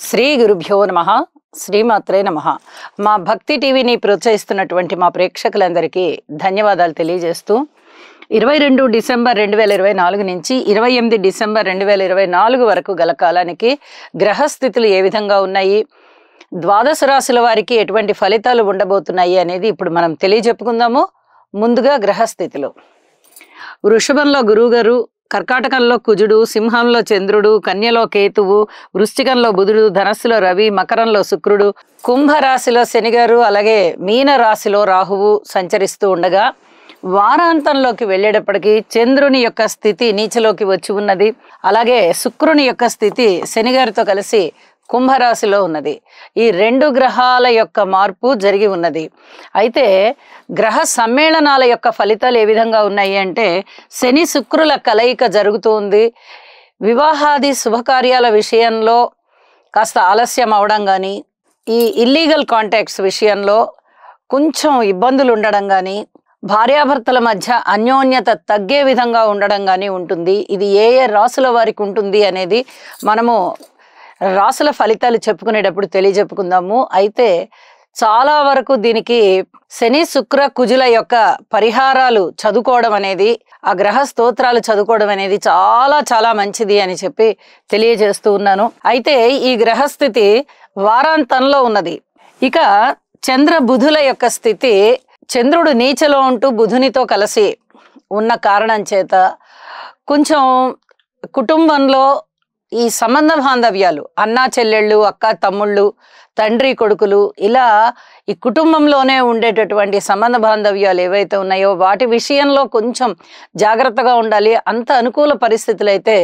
శ్రీ గురుభ్యో నమః. శ్రీమాత్రే నమః. మా భక్తి టీవీని ప్రోత్సహిస్తున్నటువంటి మా ప్రేక్షకులందరికీ ధన్యవాదాలు తెలియజేస్తూ 22 డిసెంబర్ 2024 నుంచి 28 డిసెంబర్ 2024 వరకు గల కాలానికి గ్రహస్థితులు ఏ విధంగా ఉన్నాయి, ద్వాదశ రాశుల వారికి ఎటువంటి ఫలితాలు ఉండబోతున్నాయి అనేది ఇప్పుడు మనం తెలియజెప్పుకుందాము. ముందుగా గ్రహస్థితులు. వృషభంలో గురువుగారు, కర్కాటకంలో కుజుడు, సింహంలో చంద్రుడు, కన్యలో కేతువు, వృశ్చికంలో బుధుడు, ధనస్సులో రవి, మకరంలో శుక్రుడు, కుంభరాశిలో శనిగారు, అలాగే మీన రాశిలో రాహువు సంచరిస్తూ ఉండగా వారాంతంలోకి వెళ్ళేటప్పటికి చంద్రుని యొక్క స్థితి నీచలోకి వచ్చి ఉన్నది. అలాగే శుక్రుని యొక్క స్థితి శనిగారితో కలిసి కుంభరాశిలో ఉన్నది. ఈ రెండు గ్రహాల యొక్క మార్పు జరిగి ఉన్నది. అయితే గ్రహ సమ్మేళనాల యొక్క ఫలితాలు ఏ విధంగా ఉన్నాయి అంటే, శని శుక్రుల కలయిక జరుగుతూ ఉంది. వివాహాది శుభకార్యాల విషయంలో కాస్త ఆలస్యం అవడం కానీ, ఈ ఇల్లీగల్ కాంటాక్ట్స్ విషయంలో కొంచెం ఇబ్బందులు ఉండడం కానీ, భార్యాభర్తల మధ్య అన్యోన్యత తగ్గే విధంగా ఉండడం కానీ ఉంటుంది. ఇది ఏ ఏ రాసుల వారికి ఉంటుంది అనేది మనము రాసుల ఫలితాలు చెప్పుకునేటప్పుడు తెలియజెప్పుకుందాము. అయితే చాలా వరకు దీనికి శని శుక్ర కుజుల యొక్క పరిహారాలు చదువుకోవడం అనేది, ఆ గ్రహ స్తోత్రాలు చదువుకోవడం అనేది చాలా చాలా మంచిది అని చెప్పి తెలియజేస్తూ ఉన్నాను. అయితే ఈ గ్రహస్థితి వారాంతంలో ఉన్నది. ఇక చంద్ర బుధుల యొక్క స్థితి, చంద్రుడు నీచలో ఉంటూ బుధునితో కలిసి ఉన్న కారణం చేత కొంచెం కుటుంబంలో ఈ సంబంధ బాంధవ్యాలు, అన్నా చెల్లెళ్ళు, అక్క తమ్ముళ్ళు, తండ్రి కొడుకులు, ఇలా ఈ కుటుంబంలోనే ఉండేటటువంటి సంబంధ బాంధవ్యాలు ఏవైతే ఉన్నాయో వాటి విషయంలో కొంచెం జాగ్రత్తగా ఉండాలి. అంత అనుకూల పరిస్థితులు అయితే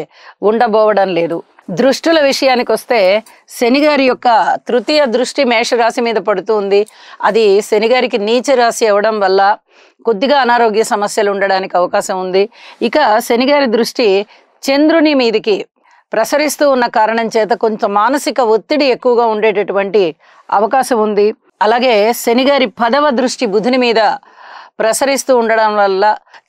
ఉండబోవడం లేదు. దృష్టుల విషయానికి వస్తే శనిగారి యొక్క తృతీయ దృష్టి మేషరాశి మీద పడుతుంది. అది శనిగారికి నీచ రాశి అవ్వడం వల్ల కొద్దిగా అనారోగ్య సమస్యలు ఉండడానికి అవకాశం ఉంది. ఇక శనిగారి దృష్టి చంద్రుని మీదికి ప్రసరిస్తూ ఉన్న కారణం చేత కొంచెం మానసిక ఒత్తిడి ఎక్కువగా ఉండేటటువంటి అవకాశం ఉంది. అలాగే శనిగారి 10వ దృష్టి బుధుని మీద ప్రసరిస్తూ ఉండడం వల్ల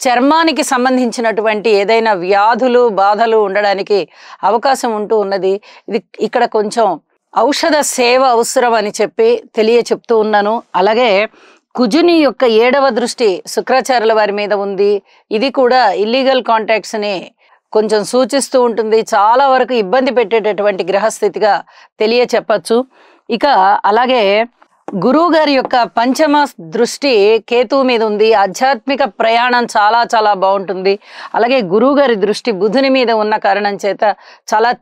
చర్మానికి సంబంధించినటువంటి ఏదైనా వ్యాధులు బాధలు ఉండడానికి అవకాశం ఉంటూ ఉన్నది. ఇది ఇక్కడ కొంచెం ఔషధ సేవ అవసరం అని చెప్పి చెప్తూ ఉన్నాను. అలాగే కుజుని యొక్క 7వ దృష్టి శుక్రాచార్యుల వారి మీద ఉంది. ఇది కూడా ఇల్లీగల్ కాంటాక్ట్స్ని కొంచెం సూచిస్తూ ఉంటుంది. చాలా వరకు ఇబ్బంది పెట్టేటటువంటి గ్రహస్థితిగా చెప్పచ్చు. ఇక అలాగే గురువు గారి యొక్క 5వ దృష్టి కేతువు మీద ఉంది. ఆధ్యాత్మిక ప్రయాణం చాలా చాలా బాగుంటుంది. అలాగే గురువు గారి దృష్టి బుధుని మీద ఉన్న కారణం చేత చాలా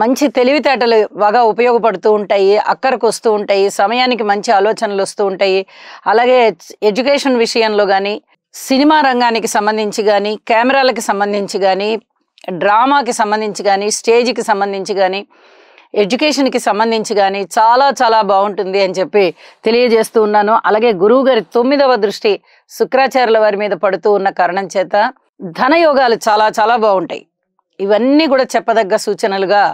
మంచి తెలివితేటలు బాగా ఉపయోగపడుతూ ఉంటాయి, అక్కరకు వస్తూ ఉంటాయి, సమయానికి మంచి ఆలోచనలు వస్తూ ఉంటాయి. అలాగే ఎడ్యుకేషన్ విషయంలో కానీ, సినిమా రంగానికి సంబంధించి కానీ, కెమెరాలకి సంబంధించి కానీ, డ్రామాకి సంబంధించి కానీ, స్టేజ్కి సంబంధించి కానీ, ఎడ్యుకేషన్కి సంబంధించి కానీ చాలా చాలా బాగుంటుంది అని చెప్పి తెలియజేస్తూ ఉన్నాను. అలాగే గురువు గారి 9వ దృష్టి శుక్రాచార్యుల వారి మీద పడుతూ ఉన్న కారణం చేత ధనయోగాలు చాలా చాలా బాగుంటాయి. ఇవన్నీ కూడా చెప్పదగ్గ సూచనలుగా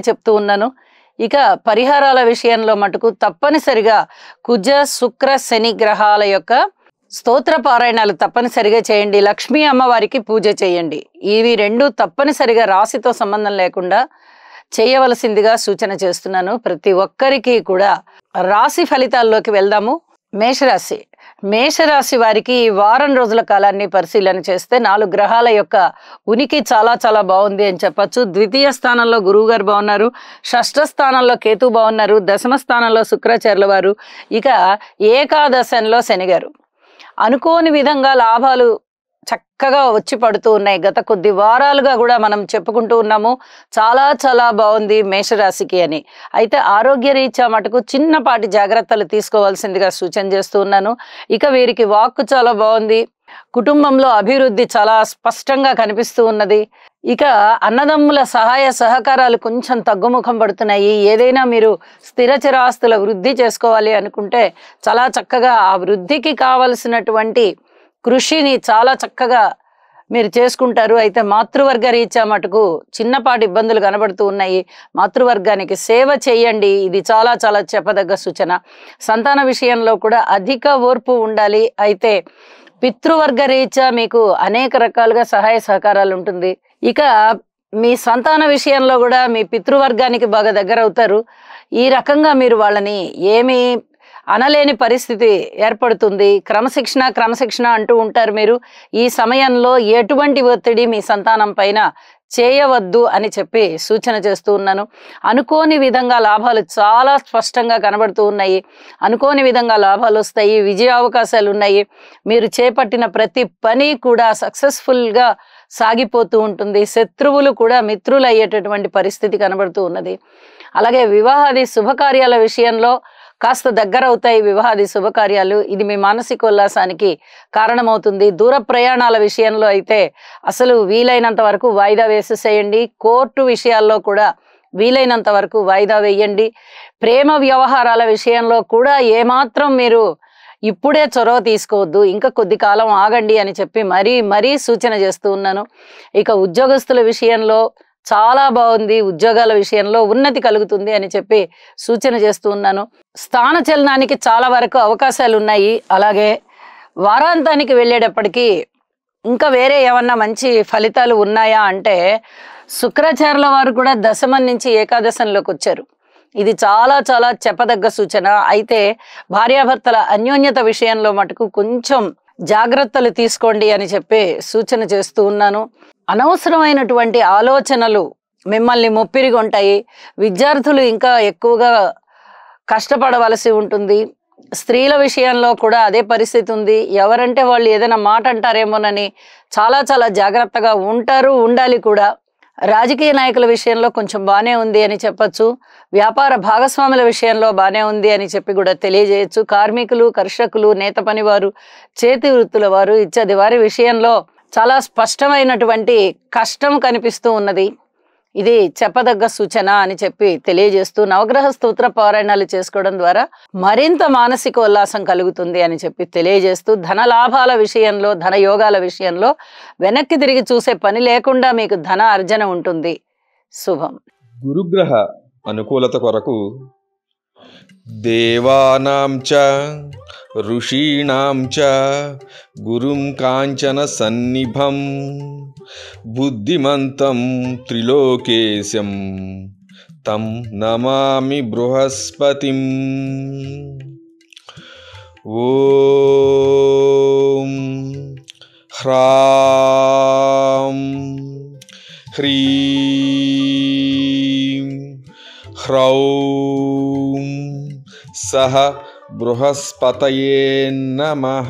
చెప్తూ ఉన్నాను. ఇక పరిహారాల విషయంలో మటుకు తప్పనిసరిగా కుజ శుక్ర శని గ్రహాల యొక్క స్తోత్ర పారాయణాలు తప్పనిసరిగా చేయండి. లక్ష్మీ అమ్మవారికి పూజ చేయండి. ఇవి రెండు తప్పనిసరిగా రాశితో సంబంధం లేకుండా చేయవలసిందిగా సూచన చేస్తున్నాను. ప్రతి ఒక్కరికి కూడా రాశి ఫలితాల్లోకి వెళ్దాము. మేషరాశి వారికి వారం రోజుల కాలాన్ని పరిశీలన చేస్తే 4 గ్రహాల యొక్క ఉనికి చాలా చాలా బాగుంది అని చెప్పచ్చు. ద్వితీయ స్థానంలో గురువు గారు బాగున్నారు, షష్ఠ స్థానంలో కేతు బాగున్నారు, దశమ స్థానంలో శుక్రాచార్యుల వారు, ఇక ఏకాదశంలో శనిగారు. అనుకోని విధంగా లాభాలు చక్కగా వచ్చి పడుతూ ఉన్నాయి. గత కొద్ది వారాలుగా కూడా మనం చెప్పుకుంటూ ఉన్నాము చాలా చాలా బాగుంది మేషరాశికి అని. అయితే ఆరోగ్య రీత్యా మటుకు చిన్నపాటి జాగ్రత్తలు తీసుకోవాల్సిందిగా సూచన చేస్తూ ఉన్నాను. ఇక వీరికి వాక్కు చాలా బాగుంది. కుటుంబంలో అభివృద్ధి చాలా స్పష్టంగా కనిపిస్తూ ఉన్నది. ఇక అన్నదమ్ముల సహాయ సహకారాలు కొంచెం తగ్గుముఖం పడుతున్నాయి. ఏదైనా మీరు స్థిరచరాస్తుల వృద్ధి చేసుకోవాలి అనుకుంటే చాలా చక్కగా ఆ వృద్ధికి కావలసినటువంటి కృషిని చాలా చక్కగా మీరు చేసుకుంటారు. అయితే మాతృవర్గ రీత్యా మటుకు చిన్నపాటి ఇబ్బందులు కనబడుతూ ఉన్నాయి. మాతృవర్గానికి సేవ చేయండి. ఇది చాలా చాలా చెప్పదగ్గ సూచన. సంతాన విషయంలో కూడా అధిక ఓర్పు ఉండాలి. అయితే పితృవర్గ రీత్యా మీకు అనేక రకాలుగా సహాయ సహకారాలు ఉంటుంది. ఇక మీ సంతాన విషయంలో కూడా మీ పితృవర్గానికి బాగా దగ్గర అవుతారు. ఈ రకంగా మీరు వాళ్ళని ఏమీ అనలేని పరిస్థితి ఏర్పడుతుంది. క్రమశిక్షణ అంటూ ఉంటారు మీరు. ఈ సమయంలో ఎటువంటి ఒత్తిడి మీ సంతానం పైన చేయవద్దు అని చెప్పి సూచన చేస్తూ ఉన్నాను. అనుకోని విధంగా లాభాలు చాలా స్పష్టంగా కనబడుతూ ఉన్నాయి. అనుకోని విధంగా లాభాలు వస్తాయి, విజయ అవకాశాలు ఉన్నాయి. మీరు చేపట్టిన ప్రతి పని కూడా సక్సెస్ఫుల్గా సాగిపోతూ ఉంటుంది. శత్రువులు కూడా మిత్రులు అయ్యేటటువంటి పరిస్థితి కనబడుతూ ఉన్నది. అలాగే వివాహాది శుభకార్యాల విషయంలో కాస్త దగ్గర అవుతాయి. వివాహాది శుభకార్యాలు ఇది మీ మానసికోల్లాసానికి కారణమవుతుంది. దూర ప్రయాణాల విషయంలో అయితే అసలు వీలైనంత వరకు వాయిదా వేసేసేయండి. కోర్టు విషయాల్లో కూడా వీలైనంత వరకు వాయిదా వేయండి. ప్రేమ వ్యవహారాల విషయంలో కూడా ఏమాత్రం మీరు ఇప్పుడే చొరవ తీసుకోవద్దు, ఇంకా కొద్ది కాలం ఆగండి అని చెప్పి మరీ సూచన చేస్తూ ఉన్నాను. ఇక ఉద్యోగస్తుల విషయంలో చాలా బాగుంది. ఉద్యోగాల విషయంలో ఉన్నతి కలుగుతుంది అని చెప్పి సూచన చేస్తూ ఉన్నాను. స్థాన చలనానికి చాలా వరకు అవకాశాలు ఉన్నాయి. అలాగే వారాంతానికి వెళ్ళేటప్పటికీ ఇంకా వేరే ఏమన్నా మంచి ఫలితాలు ఉన్నాయా అంటే శుక్రాచార్యుల వారు కూడా దశమం నుంచి ఏకాదశంలోకి వచ్చారు. ఇది చాలా చాలా చెప్పదగ్గ సూచన. అయితే భార్యాభర్తల అన్యోన్యత విషయంలో మటుకు కొంచెం జాగ్రత్తలు తీసుకోండి అని చెప్పి సూచన చేస్తూ ఉన్నాను. అనవసరమైనటువంటి ఆలోచనలు మిమ్మల్ని ముప్పిరిగొంటాయి. విద్యార్థులు ఇంకా ఎక్కువగా కష్టపడవలసి ఉంటుంది. స్త్రీల విషయంలో కూడా అదే పరిస్థితి ఉంది. ఎవరంటే వాళ్ళు ఏదైనా మాట అంటారేమోనని చాలా చాలా జాగ్రత్తగా ఉండాలి కూడా. రాజకీయ నాయకుల విషయంలో కొంచెం బాగానే ఉంది అని చెప్పచ్చు. వ్యాపార భాగస్వాముల విషయంలో బాగానే ఉంది అని చెప్పి కూడా తెలియజేయచ్చు. కార్మికులు, కర్షకులు, నేత పనివారు, చేతి వృత్తుల వారు ఇత్యాది వారి విషయంలో చాలా స్పష్టమైనటువంటి కష్టం కనిపిస్తూ ఉన్నది. ఇది చెప్పదగ్గ సూచన అని చెప్పి తెలియజేస్తూ నవగ్రహ స్తోత్ర పారాయణాలు చేసుకోవడం ద్వారా మరింత మానసిక ఉల్లాసం కలుగుతుంది అని చెప్పి తెలియజేస్తూ ధన లాభాల విషయంలో, ధన యోగాల విషయంలో వెనక్కి తిరిగి చూసే పని లేకుండా మీకు ధన అర్జన ఉంటుంది. శుభం. గురుగ్రహ అనుకూలత కొరకు దేవానాం చ ఋషీణాం చ గురుం కాంచన సన్నిభం బుద్ధిమంతం త్రిలోకేశం తం నమామి బృహస్పతిం. ఓం హ్రాం హ్రీం హ్రౌం సహ బృహస్పతయే నమః.